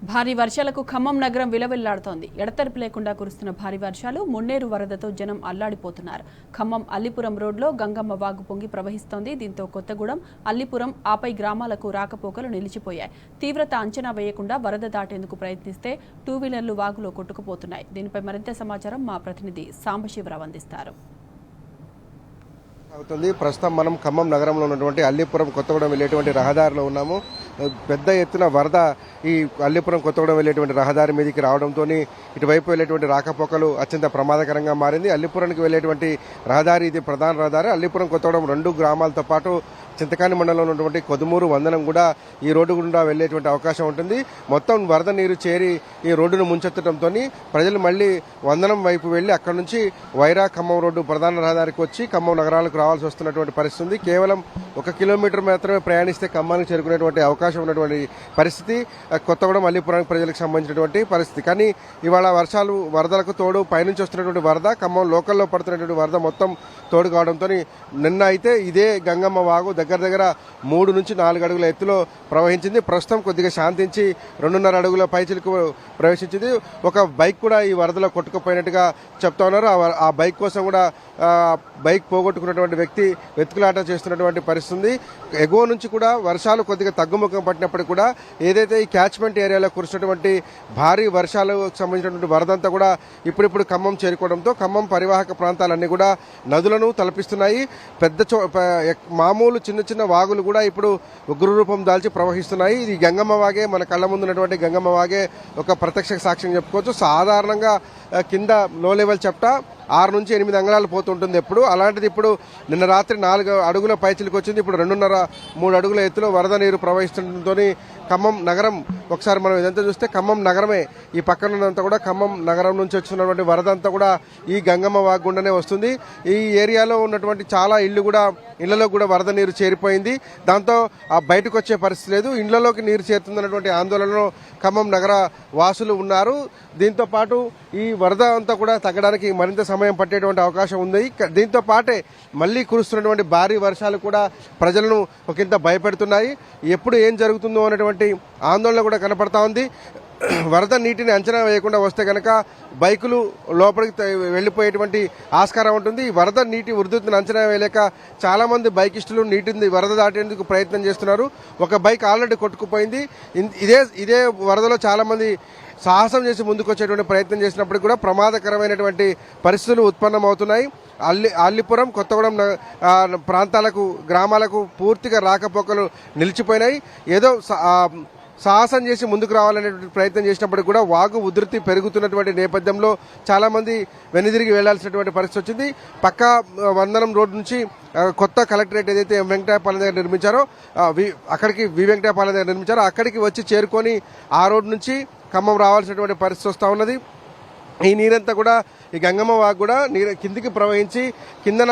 భారీ వర్షాలకు ఖమ్మం నగరం విలవిల్లాడుతోంది. ఎడతెరిపి లేకుండా కురుస్తున్న భారీ వర్షాలు మున్నేరు వరదతో జనం అల్లాడిపోతున్నారు. ఖమ్మం అల్లిపురం రోడ్లో గంగమ్మ వాగు పొంగి ప్రవహిస్తోంది. దీంతో కొత్తగూడెం, అల్లిపురం ఆపై గ్రామాలకు రాకపోకలు నిలిచిపోయాయి. తీవ్రత అంచనా వేయకుండా వరద దాటేందుకు ప్రయత్నిస్తే టూ వీలర్లు వాగులో కొట్టుకుపోతున్నాయి. దీనిపై మరింత సమాచారం మా ప్రతినిధి సాంబశివరావు అందిస్తారు. అవుతుంది. ప్రస్తుతం మనం ఖమ్మం నగరంలో ఉన్నటువంటి అల్లిపురం కొత్తగూడెం వెళ్ళేటువంటి రహదారిలో ఉన్నాము. పెద్ద ఎత్తున వరద ఈ అల్లిపురం కొత్తగూడెం వెళ్ళేటువంటి రహదారి మీదకి రావడంతో ఇటువైపు వెళ్ళేటువంటి రాకపోకలు అత్యంత ప్రమాదకరంగా మారింది. అల్లిపురానికి వెళ్ళేటువంటి రహదారి ఇది ప్రధాన రహదారి. అల్లిపురం కొత్తగూడెం రెండు గ్రామాలతో పాటు చింతకాని మండలంలో ఉన్నటువంటి కొదుమూరు, వందనం కూడా ఈ రోడ్డు గుండా వెళ్లేటువంటి అవకాశం ఉంటుంది. మొత్తం వరద నీరు చేరి ఈ రోడ్డును ముంచెత్తడంతో ప్రజలు మళ్లీ వందనం వైపు వెళ్లి అక్కడి నుంచి వైరా ఖమ్మం రోడ్డు ప్రధాన రహదారికి వచ్చి ఖమ్మం నగరాలకు రావాల్సి వస్తున్నటువంటి పరిస్థితి. కేవలం 1 కిలోమీటర్ మాత్రమే ప్రయాణిస్తే ఖమ్మానికి చేరుకునేటువంటి అవకాశం ఉన్నటువంటి పరిస్థితి కొత్తగూడెం అల్లిపురానికి ప్రజలకు సంబంధించినటువంటి పరిస్థితి. కానీ ఇవాళ వర్షాలు వరదలకు తోడు పైనుంచి వస్తున్నటువంటి వరద, ఖమ్మం లోకల్లో పడుతున్నటువంటి వరద మొత్తం తోడు కావడంతో నిన్న అయితే ఇదే గంగమ్మ వాగు దగ్గర 3 నుంచి 4 అడుగుల ఎత్తులో ప్రవహించింది. ప్రస్తుతం కొద్దిగా శాంతించి 2.5 అడుగుల పైచిలకు ప్రవేశించింది. ఒక బైక్ కూడా ఈ వరదలో కొట్టుకుపోయినట్టుగా చెప్తా ఉన్నారు. ఆ బైక్ కోసం కూడా బైక్ పోగొట్టుకున్నటువంటి వ్యక్తి వెతుకులాట చేస్తున్నటువంటి పరిస్థితి. ఎగువ నుంచి కూడా వర్షాలు కొద్దిగా తగ్గుముఖం పట్టినప్పటికీ కూడా ఏదైతే ఈ క్యాచ్మెంట్ ఏరియాలో కురిసినటువంటి భారీ వర్షాలకు సంబంధించినటువంటి వరదంతా కూడా ఇప్పుడిప్పుడు ఖమ్మం చేరుకోవడంతో ఖమ్మం పరివాహక ప్రాంతాలన్నీ కూడా నదులను తలపిస్తున్నాయి. మామూలు చిన్న వాగులు కూడా ఇప్పుడు ఉగ్ర రూపం దాల్చి ప్రవహిస్తున్నాయి. ఇది గంగమ్మ వాగే, మన కళ్ళ ముందు ఉన్నటువంటి గంగమ్మ వాగే ఒక ప్రత్యక్ష సాక్ష్యం చెప్పుకోవచ్చు. సాధారణంగా కింద లో లెవెల్ చెప్తా 6 నుంచి 8 అంగుళాలు పోతుంటుంది ఎప్పుడు. అలాంటిది ఇప్పుడు నిన్న రాత్రి 4 అడుగుల పైచిలకు వచ్చింది. ఇప్పుడు 2.5-3 అడుగుల ఎత్తులో వరద నీరు ప్రవహిస్తుండటంతో ఖమ్మం నగరం ఒకసారి మనం ఇదంతా చూస్తే ఖమ్మం నగరమే ఈ పక్కనంతా కూడా ఖమ్మం నగరం నుంచి వచ్చినటువంటి వరద అంతా కూడా ఈ గంగమ్మ వాగు గుండానే వస్తుంది. ఈ ఏరియాలో ఉన్నటువంటి చాలా ఇళ్లలో కూడా వరద నీరు చేరిపోయింది. దాంతో ఆ బయటకు వచ్చే పరిస్థితి లేదు. ఇళ్లలోకి నీరు చేరుతుందన్నటువంటి ఆందోళనలో ఖమ్మం నగర వాసులు ఉన్నారు. దీంతో పాటు ఈ వరద అంతా కూడా తగ్గడానికి మరింత సమయం పట్టేటువంటి అవకాశం ఉంది. దీంతో పాటే మళ్లీ కురుస్తున్నటువంటి భారీ వర్షాలు కూడా ప్రజలను ఒకంత భయపెడుతున్నాయి. ఎప్పుడు ఏం జరుగుతుందో అనేటువంటి ఆందోళన కూడా కనపడతా ఉంది. వరద నీటిని అంచనా వేయకుండా వస్తే కనుక బైకులు లోపలికి వెళ్లిపోయేటువంటి ఆస్కారం ఉంటుంది. వరద నీటి ఉధృతిని అంచనా వేయలేక చాలా మంది బైకిస్టులు నీటిని వరద దాటేందుకు ప్రయత్నం చేస్తున్నారు. ఒక బైక్ ఆల్రెడీ కొట్టుకుపోయింది. ఇదే వరదలో చాలా మంది సాహసం చేసి ముందుకు వచ్చేటువంటి ప్రయత్నం చేసినప్పుడు కూడా ప్రమాదకరమైనటువంటి పరిస్థితులు ఉత్పన్నమవుతున్నాయి. అల్లిపురం, కొత్తగూడెం ప్రాంతాలకు, గ్రామాలకు పూర్తిగా రాకపోకలు నిలిచిపోయినాయి. ఏదో సాహసం చేసి ముందుకు రావాలనే ప్రయత్నం చేసినప్పుడు కూడా వాగు ఉధృతి పెరుగుతున్నటువంటి నేపథ్యంలో చాలా మంది వెనుదిరిగి వెళ్లాల్సినటువంటి పరిస్థితి వచ్చింది. పక్క వందనం రోడ్డు నుంచి కొత్త కలెక్టరేట్ ఏదైతే వెంకటాయపాలెం దగ్గర నిర్మించారో అక్కడికి వెంకటాయపాలెం దగ్గర నిర్మించారో అక్కడికి వచ్చి చేరుకొని ఆ రోడ్డు నుంచి ఖమ్మం రావాల్సినటువంటి పరిస్థితి వస్తూ ఉన్నది. ఈ నీరంతా కూడా ఈ గంగమ్మ వాగు కూడా కిందికి ప్రవహించి కిందన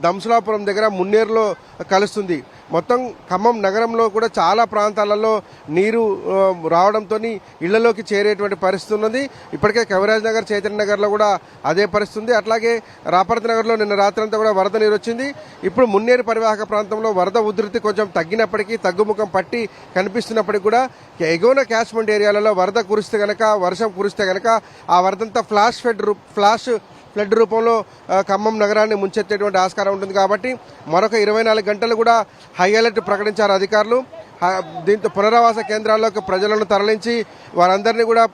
దంసులాపురం దగ్గర మున్నేరులో కలుస్తుంది. మొత్తం ఖమ్మం నగరంలో కూడా చాలా ప్రాంతాలలో నీరు రావడంతో ఇళ్లలోకి చేరేటువంటి పరిస్థితి ఉన్నది. ఇప్పటికే కవిరాజ్ నగర్, చైతన్య నగర్లో కూడా అదే పరిస్థితి ఉంది. అట్లాగే రాపర్తి నగర్లో నిన్న రాత్రంతా కూడా వరద నీరు వచ్చింది. ఇప్పుడు మున్నేరు పరివాహక ప్రాంతంలో వరద ఉధృతి కొంచెం తగ్గినప్పటికీ, తగ్గుముఖం పట్టి కనిపిస్తున్నప్పటికీ కూడా ఎగువన క్యాచ్మెంట్ ఏరియాలలో వరద కురిస్తే గనక, వర్షం కురిస్తే గనక ఆ వరదంతా ఫ్లాష్ ఫ్లడ్ రూపంలో ఖమ్మం నగరాన్ని ముంచెత్తేటువంటి ఆస్కారం ఉంటుంది. కాబట్టి మరొక 24 గంటలు కూడా హై అలర్ట్ ప్రకటించారు అధికారులు. దీంతో పునరావాస కేంద్రాల్లోకి ప్రజలను తరలించి వారందరినీ కూడా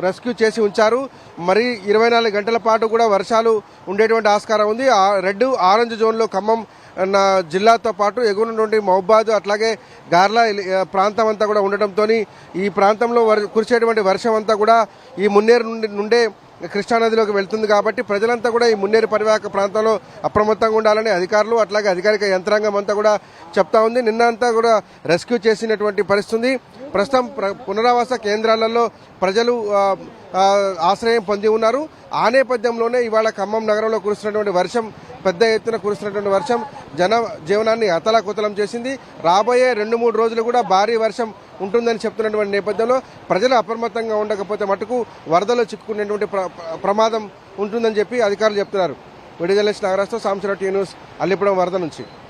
రెస్క్యూ చేసి ఉంచారు. మరి 24 గంటల పాటు కూడా వర్షాలు ఉండేటువంటి ఆస్కారం ఉంది. రెడ్, ఆరెంజ్ జోన్లో ఖమ్మం జిల్లాతో పాటు ఎగువ నుండి మహబాద్, అట్లాగే గార్ల ప్రాంతం అంతా కూడా ఉండటంతో ఈ ప్రాంతంలో కురిసేటువంటి వర్షం అంతా కూడా ఈ మున్నేరు నుండే కృష్ణానదిలోకి వెళ్తుంది. కాబట్టి ప్రజలంతా కూడా ఈ మున్నేరు పరివాహక ప్రాంతంలో అప్రమత్తంగా ఉండాలని అధికారులు, అట్లాగే అధికారిక యంత్రాంగం అంతా కూడా చెప్తా ఉంది. నిన్న అంతా కూడా రెస్క్యూ చేసినటువంటి పరిస్థితి. ప్రస్తుతం పునరావాస కేంద్రాలలో ప్రజలు ఆశ్రయం పొంది ఉన్నారు. ఆ నేపథ్యంలోనే ఇవాళ ఖమ్మం నగరంలో కురుస్తున్నటువంటి వర్షం, పెద్ద ఎత్తున కురుస్తున్నటువంటి వర్షం జీవనాన్ని అతలాకుతలం చేసింది. రాబోయే 2-3 రోజులు కూడా భారీ వర్షం ఉంటుందని చెప్తున్నటువంటి నేపథ్యంలో ప్రజలు అప్రమత్తంగా ఉండకపోతే మటుకు వరదలో చిక్కుకునేటువంటి ప్రమాదం ఉంటుందని చెప్పి అధికారులు చెప్తున్నారు. వీడియో జర్నలిస్ట్ నాగరాజ్తో సాంబశివరావు, టీ న్యూస్, అల్లిపురం వరద నుంచి.